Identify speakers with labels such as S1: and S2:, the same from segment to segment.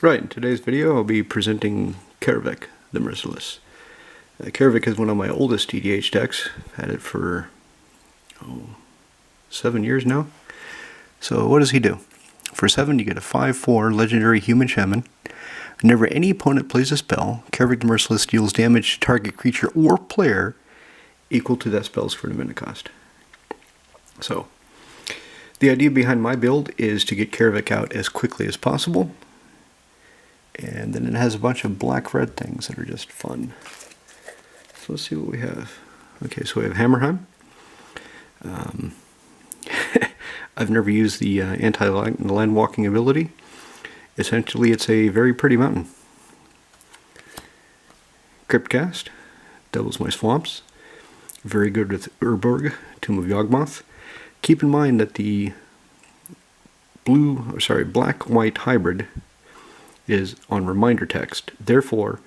S1: Right, in today's video I'll be presenting Kaervek the Merciless. Kaervek is one of my oldest EDH decks. I've had it for 7 years now. So what does he do? For 7 you get a 5/4 legendary human shaman. Whenever any opponent plays a spell, Kaervek the Merciless deals damage to target creature or player equal to that spell's current mana cost. So, the idea behind my build is to get Kaervek out as quickly as possible. And then it has a bunch of black-red things that are just fun. So let's see what we have. Okay, so we have Hammerheim. I've never used the anti-land walking ability. Essentially, it's a very pretty mountain. Cryptcast doubles my swamps. Very good with Urborg, Tomb of Yawgmoth. Keep in mind that the black-white hybrid is on reminder text. Therefore,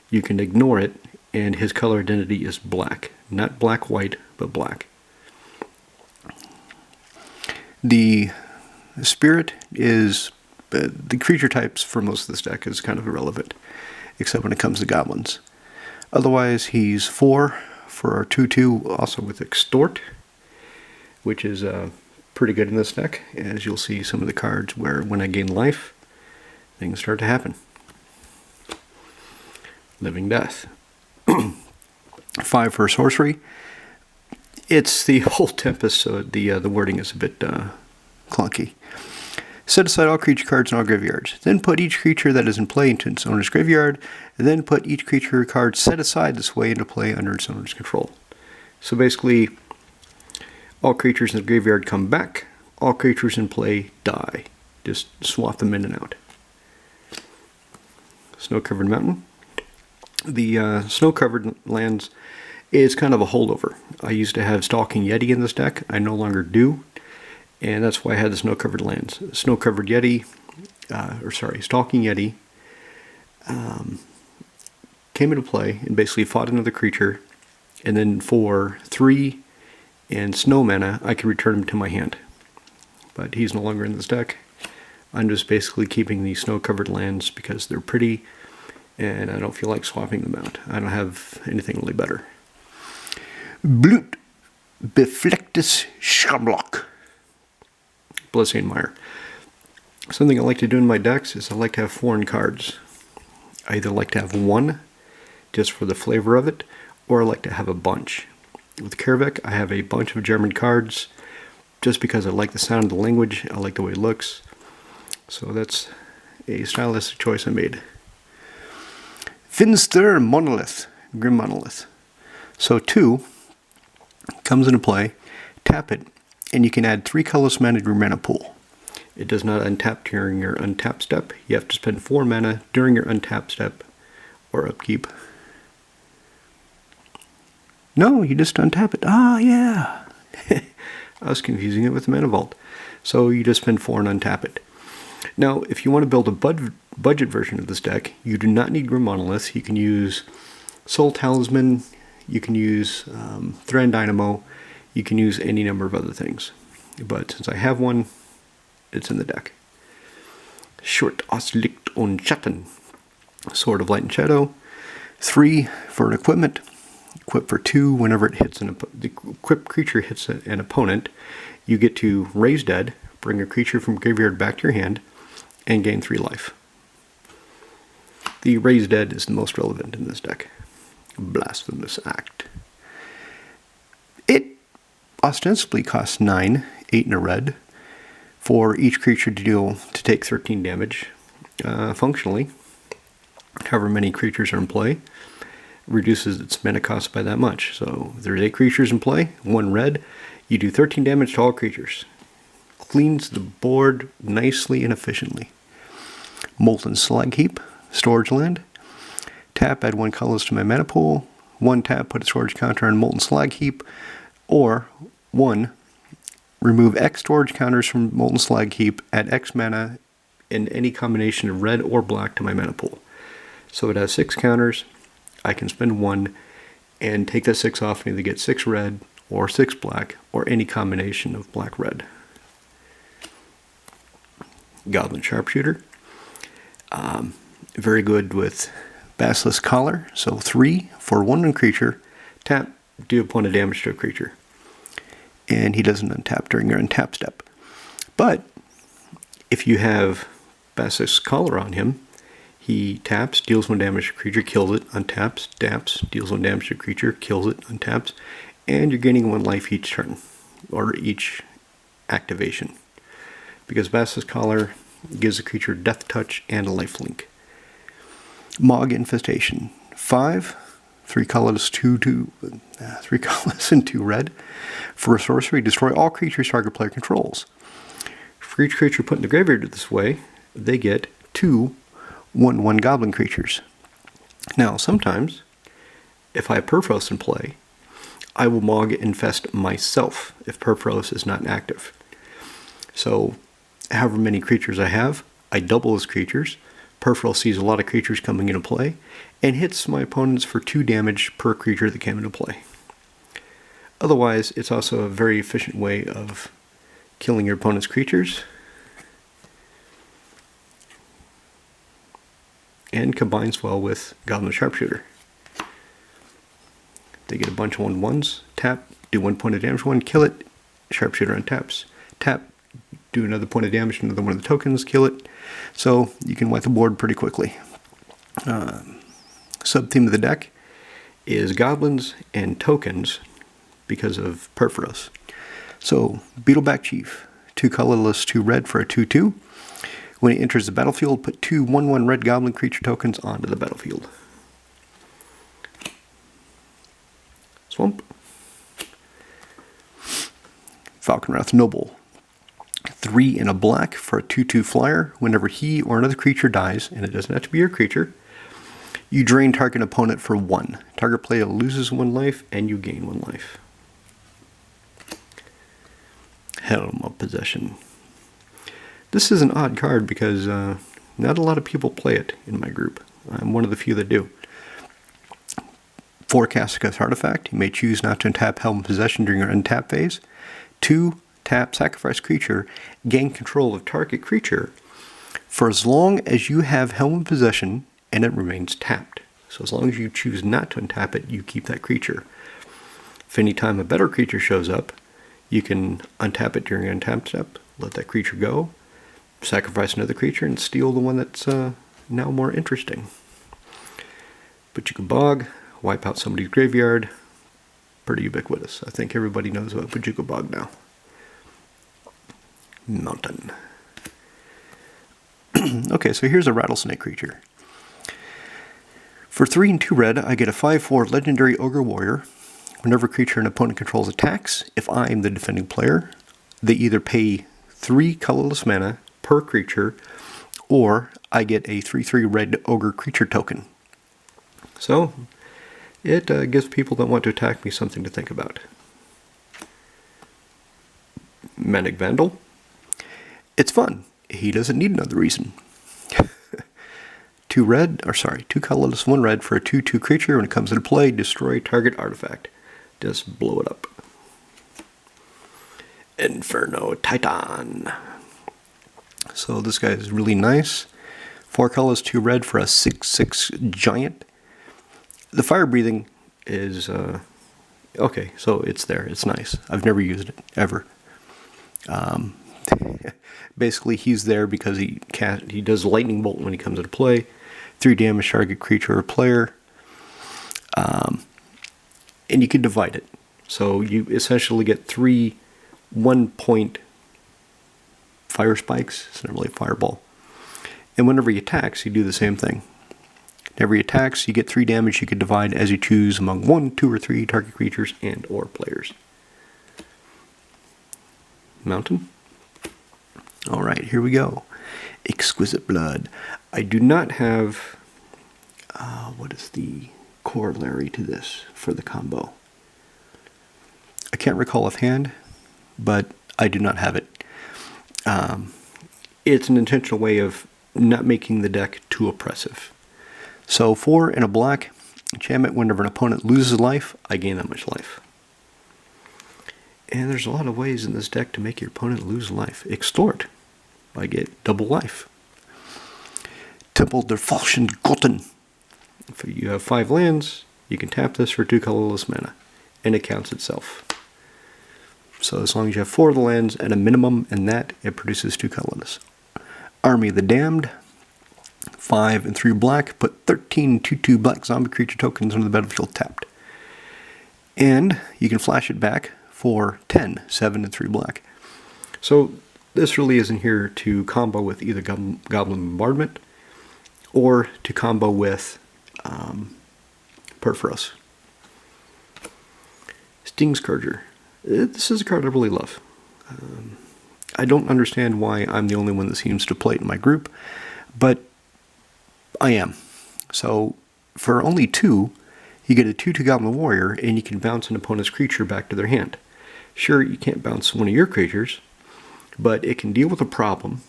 S1: you can ignore it, and his color identity is black. Not black-white, but black. The spirit is... the creature types for most of this deck is kind of irrelevant, except when it comes to goblins. Otherwise, he's 4 for our 2/2, also with Extort, which is pretty good in this deck, as you'll see some of the cards where when I gain life, things start to happen. Living Death. 5 for sorcery. It's the whole Tempest, so the wording is a bit clunky. Set aside all creature cards in all graveyards. Then put each creature that is in play into its owner's graveyard, and then put each creature card set aside this way into play under its owner's control. So basically, all creatures in the graveyard come back, all creatures in play die. Just swap them in and out. Snow-covered mountain. The snow-covered lands is kind of a holdover. I used to have Stalking Yeti in this deck. I no longer do, and that's why I had the snow-covered lands. Snow-covered Yeti, Stalking Yeti came into play and basically fought another creature, and then for 3 and snow mana, I could return him to my hand. But he's no longer in this deck. I'm just basically keeping the snow-covered lands because they're pretty, and I don't feel like swapping them out. I don't have anything really better. Blut Beflecktes Schamlock. Bloodstained Mire. Something I like to do in my decks is I like to have foreign cards. I either like to have one, just for the flavor of it, or I like to have a bunch. With Kaervek, I have a bunch of German cards, just because I like the sound of the language, I like the way it looks. So that's a stylistic choice I made. Finster Monolith, Grim Monolith. So 2 comes into play, tap it, and you can add 3 colorless mana to your mana pool. It does not untap during your untap step. You have to spend 4 mana during your untap step or upkeep. No, you just untap it. Ah, yeah. I was confusing it with the Mana Vault. So you just spend 4 and untap it. Now, if you want to build a budget version of this deck, you do not need Grim Monolith. You can use Soul Talisman, you can use Thran Dynamo, you can use any number of other things. But since I have one, it's in the deck. Short Auslicht und Schatten. Sword of Light and Shadow. 3 for an equipment. Equip for 2 whenever it hits the equipped creature hits an opponent. You get to raise dead, bring a creature from graveyard back to your hand, and gain 3 life. The raise dead is the most relevant in this deck. Blasphemous Act. It ostensibly costs 9, 8 in a red, for each creature to take 13 damage. Functionally, however many creatures are in play, reduces its mana cost by that much. So if there's 8 creatures in play, 1 red, you do 13 damage to all creatures. Cleans the board nicely and efficiently. Molten Slag Heap, storage land. Tap, add 1 colorless to my mana pool. 1 tap, put a storage counter on Molten Slag Heap. Or 1, remove X storage counters from Molten Slag Heap, add X mana in any combination of red or black to my mana pool. So it has 6 counters. I can spend 1 and take that 6 off and either get 6 red or 6 black or any combination of black-red. Goblin Sharpshooter. Very good with Basilisk Collar. So 3 for 1/1 creature. Tap, do a point of damage to a creature. And he doesn't untap during your untap step. But if you have Basilisk Collar on him, he taps, deals 1 damage to a creature, kills it, untaps, taps, deals 1 damage to a creature, kills it, untaps, and you're gaining 1 life each turn, or each activation. Because Basilisk Collar gives the creature Death Touch and a lifelink. Mog Infestation. 5, 3 colorless, 3 colorless and 2 red. For a sorcery, destroy all creatures target player controls. For each creature put in the graveyard this way, they get 2 1/1 goblin creatures. Now, sometimes, if I have Purphoros in play, I will Mog Infest myself if Purphoros is not active. So, however many creatures I have, I double those creatures. Purphoros sees a lot of creatures coming into play, and hits my opponents for 2 damage per creature that came into play. Otherwise, it's also a very efficient way of killing your opponent's creatures, and combines well with Goblin Sharpshooter. They get a bunch of 1/1s, tap, do 1 point of damage, 1, kill it, Sharpshooter untaps, tap, do another point of damage to another one of the tokens, kill it. So you can wipe the board pretty quickly. Sub-theme of the deck is goblins and tokens because of Purphoros. So, Beetleback Chief, 2 colorless, 2 red for a 2/2. When he enters the battlefield, put 2 1/1 red goblin creature tokens onto the battlefield. Swamp. Falconwrath Noble, 3 and a black for a 2/2 flyer. Whenever he or another creature dies, and it doesn't have to be your creature, you drain target opponent for 1. Target player loses 1 life, and you gain 1 life. Helm of Possession. This is an odd card because not a lot of people play it in my group. I'm one of the few that do. 4 Casicus Artifact. You may choose not to untap Helm of Possession during your untap phase. 2 tap, sacrifice creature, gain control of target creature for as long as you have Helm of Possession and it remains tapped. So as long as you choose not to untap it, you keep that creature. If any time a better creature shows up, you can untap it during an untap step, let that creature go, sacrifice another creature, and steal the one that's now more interesting. But you can Bog, wipe out somebody's graveyard. Pretty ubiquitous. I think everybody knows about Bojuka Bog now. Mountain. Okay, so here's a rattlesnake creature. For 3 and 2 red, I get a 5/4 legendary ogre warrior. Whenever a creature an opponent controls attacks, if I am the defending player, they either pay 3 colorless mana per creature, or I get a 3/3 red ogre creature token. So, it gives people that want to attack me something to think about. Manic Vandal. It's fun. He doesn't need another reason. 2 colorless, 1 red for a 2/2 creature. When it comes into play, destroy target artifact. Just blow it up. Inferno Titan. So this guy is really nice. 4 colors, 2 red for a 6/6 giant. The fire breathing is okay, so it's there. It's nice. I've never used it ever. Basically, he's there because he does lightning bolt when he comes into play. 3 damage target creature or player. And you can divide it. So you essentially get 3 1-point fire spikes. It's not really a fireball. And whenever he attacks, you do the same thing. Whenever he attacks, you get 3 damage you can divide as you choose among 1, 2, or 3 target creatures and or players. Mountain. Alright, here we go. Exquisite Blood. I do not have... what is the corollary to this for the combo? I can't recall offhand, but I do not have it. It's an intentional way of not making the deck too oppressive. So 4 and a black enchantment. Whenever an opponent loses life, I gain that much life. And there's a lot of ways in this deck to make your opponent lose life. Extort. I get double life. Temple der Falschen Götten. If you have 5 lands, you can tap this for 2 colorless mana, and it counts itself. So as long as you have 4 of the lands at a minimum, and that, it produces 2 colorless. Army of the Damned, 5 and 3 black, put 13 2/2 black zombie creature tokens on the battlefield tapped. And you can flash it back for 10, 7 and 3 black. So this really isn't here to combo with either Goblin Bombardment or to combo with Perforos. Sting Scourger. This is a card I really love. I don't understand why I'm the only one that seems to play it in my group, but I am. So for only 2, you get a 2/2 Goblin Warrior, and you can bounce an opponent's creature back to their hand. Sure, you can't bounce one of your creatures, but it can deal with a problem,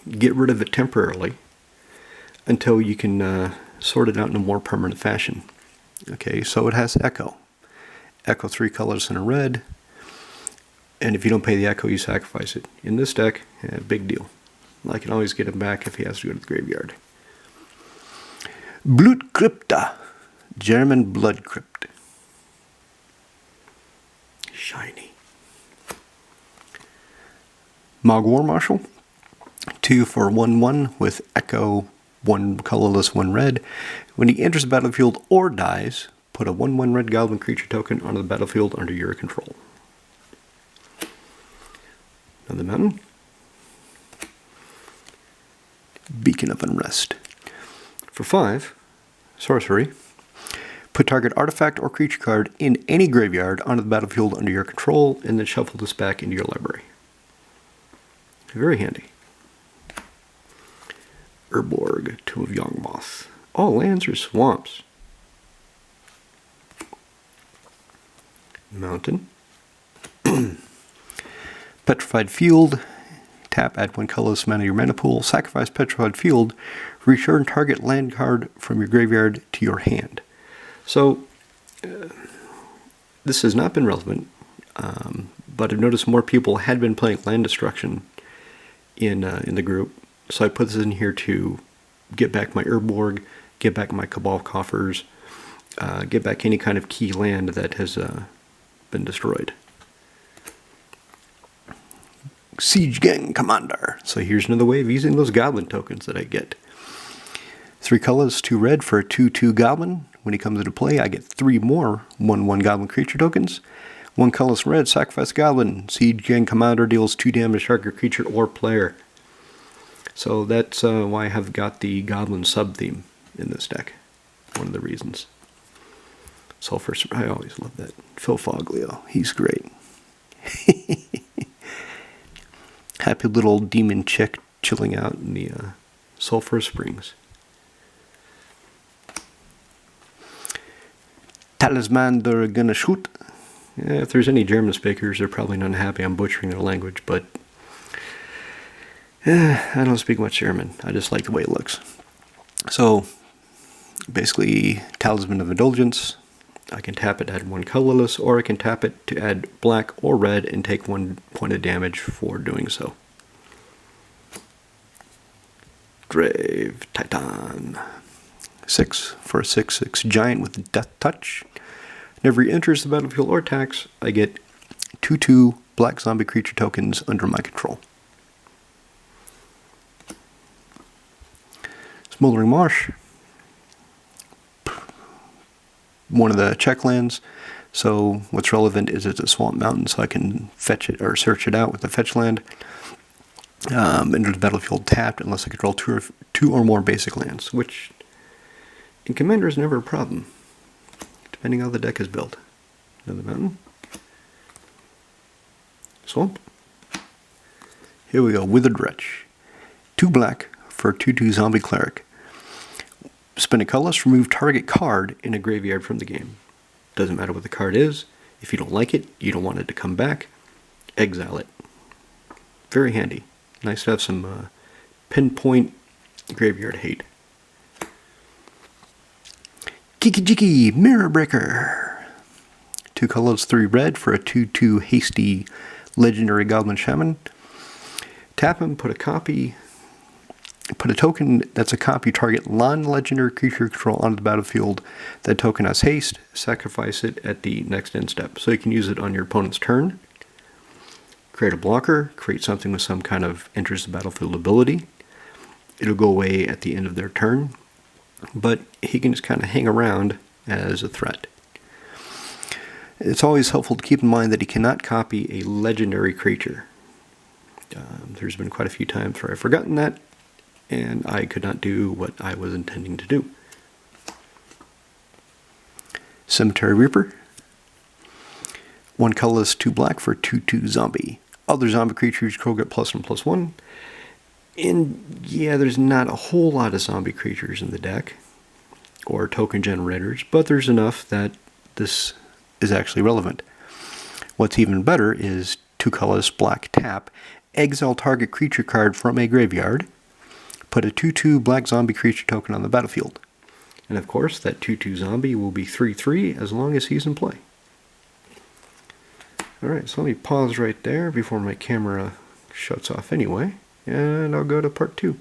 S1: get rid of it temporarily, until you can sort it out in a more permanent fashion. Okay, so it has Echo. Echo 3 colors and a red, and if you don't pay the Echo, you sacrifice it. In this deck, big deal. I can always get him back if he has to go to the graveyard. Blutkrypta. German Blood Crypt. Shiny. Mog War Marshal. 2 for 1/1 with Echo, 1 colorless, 1 red. When he enters the battlefield or dies, put a 1/1 red goblin creature token onto the battlefield under your control. Another mountain. Beacon of Unrest. For 5, sorcery. Put target artifact or creature card in any graveyard onto the battlefield under your control, and then shuffle this back into your library. Very handy. Urborg, Tomb of Yawgmoth. All lands or swamps. Mountain. Petrified Field. Tap, add 1 colorless mana to your mana pool. Sacrifice Petrified Field. Return target land card from your graveyard to your hand. So, this has not been relevant, but I've noticed more people had been playing land destruction in the group. So I put this in here to get back my Urborg, get back my Cabal Coffers, get back any kind of key land that has been destroyed. Siege Gang Commander. So here's another way of using those Goblin tokens that I get. 3 colors, 2 red for a 2/2 Goblin. When he comes into play, I get 3 more 1/1 Goblin creature tokens. 1 colorless red, sacrifice Goblin. Siege Gang Commander deals 2 damage to target creature or player. So that's why I have got the Goblin sub-theme in this deck. One of the reasons. Sulfur, I always love that. Phil Foglio, he's great. Happy little demon chick chilling out in the Sulfur Springs. Talisman der gonna shoot. Yeah, if there's any German speakers, they're probably not happy I'm butchering their language, but I don't speak much German. I just like the way it looks. So, basically, Talisman of Indulgence. I can tap it to add 1 colorless, or I can tap it to add black or red and take 1 point of damage for doing so. Grave Titan. 6 for a 6/6 giant with Death Touch. Whenever he enters the battlefield or attacks, I get 2/2 black zombie creature tokens under my control. Smoldering Marsh. One of the check lands. So what's relevant is it's a swamp mountain, so I can fetch it or search it out with the fetch land. Enter the battlefield tapped unless I control 2 or more basic lands, which in Commander is never a problem, depending on how the deck is built. Another mountain. Swamp. Here we go, Withered Wretch. 2 black for a 2/2 zombie cleric. Spend a colorless, remove target card in a graveyard from the game. Doesn't matter what the card is. If you don't like it, you don't want it to come back, exile it. Very handy. Nice to have some pinpoint graveyard hate. Kiki Jiki Mirror Breaker. 2 colors, 3 red for a 2/2 hasty legendary Goblin Shaman. Tap him, put Put a token that's a copy target non-legendary creature control onto the battlefield. That token has haste. Sacrifice it at the next end step. So you can use it on your opponent's turn. Create a blocker. Create something with some kind of enters the battlefield ability. It'll go away at the end of their turn. But he can just kind of hang around as a threat. It's always helpful to keep in mind that he cannot copy a legendary creature. There's been quite a few times where I've forgotten that, and I could not do what I was intending to do. Cemetery Reaper. 1 colorless, 2 black for 2/2 zombie. Other zombie creatures get +1/+1. And yeah, there's not a whole lot of zombie creatures in the deck, or token generators, but there's enough that this is actually relevant. What's even better is 2 colorless, black, tap, exile target creature card from a graveyard, put a 2/2 black zombie creature token on the battlefield. And of course, that 2/2 zombie will be 3/3 as long as he's in play. Alright, so let me pause right there before my camera shuts off anyway, and I'll go to part 2.